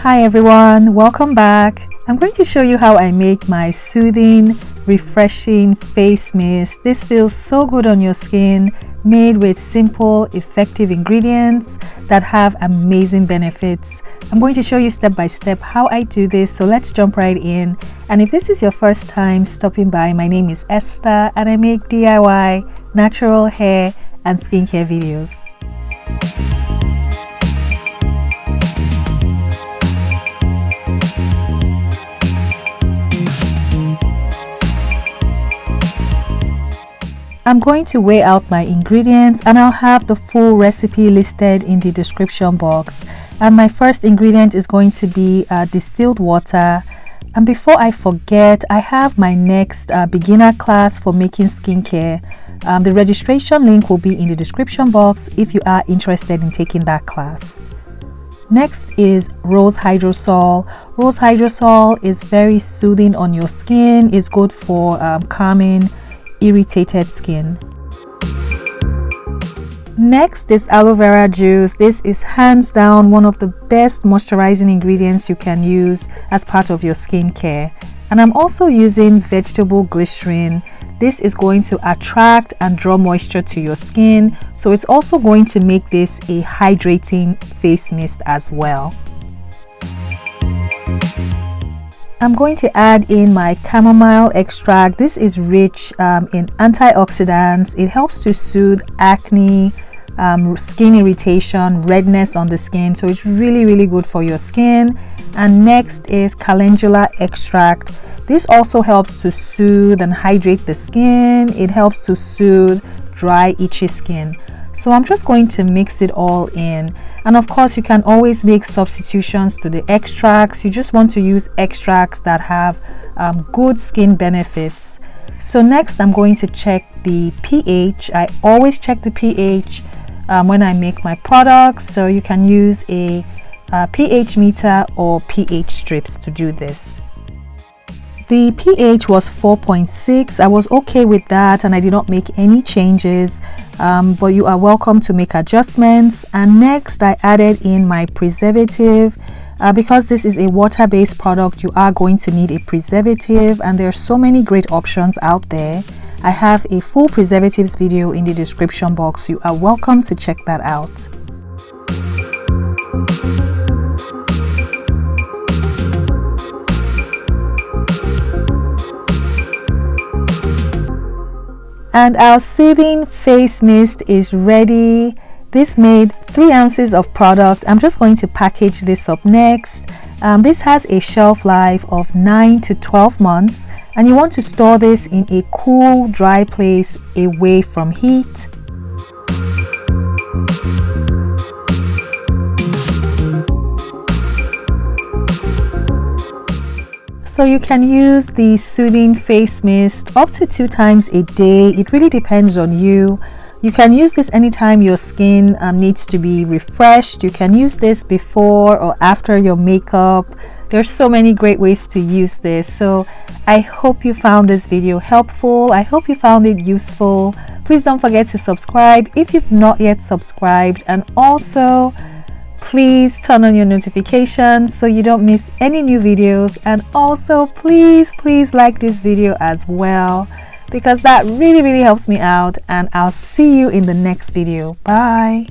Hi everyone, welcome back. I'm going to show you how I make my soothing, refreshing face mist. This feels so good on your skin, made with simple, effective ingredients that have amazing benefits. I'm going to show you step by step how I do this, so let's jump right in. And if this is your first time stopping by, my name is Esther and I make DIY, natural hair and skincare videos. I'm going to weigh out my ingredients and I'll have the full recipe listed in the description box. And my first ingredient is going to be distilled water. And before I forget, I have my next beginner class for making skincare. The registration link will be in the description box if you are interested in taking that class. Next is rose hydrosol. Rose hydrosol is very soothing on your skin. It's good for calming irritated skin. Next is aloe vera juice. This is hands down one of the best moisturizing ingredients you can use as part of your skincare. And I'm also using vegetable glycerin. This is going to attract and draw moisture to your skin, so it's also going to make this a hydrating face mist as well. I'm going to add in my chamomile extract. This is rich in antioxidants. It helps to soothe acne, skin irritation, redness on the skin. So it's really good for your skin. And next is calendula extract. This also helps to soothe and hydrate the skin. It helps to soothe dry, itchy skin. So I'm just going to mix it all in. And of course, you can always make substitutions to the extracts. You just want to use extracts that have good skin benefits. So next, I'm going to check the pH. I always check the pH when I make my products. So you can use a pH meter or pH strips to do this. The pH was 4.6. I was okay with that and I did not make any changes, but you are welcome to make adjustments. And next I added in my preservative. Because this is a water-based product, you are going to need a preservative, and there are so many great options out there. I have a full preservatives video in the description box. You are welcome to check that out. And our soothing face mist is ready. This made 3 ounces of product. I'm just going to package this up next. This has a shelf life of 9 to 12 months, and you want to store this in a cool, dry place away from heat. So you can use the soothing face mist up to 2 times a day. It really depends on you. You can use this anytime your skin needs to be refreshed. You can use this before or after your makeup. There's so many great ways to use this. So I hope you found this video helpful. I hope you found it useful. Please don't forget to subscribe if you've not yet subscribed, and also please turn on your notifications so you don't miss any new videos. And also please like this video as well, because that really helps me out. And I'll see you in the next video. Bye.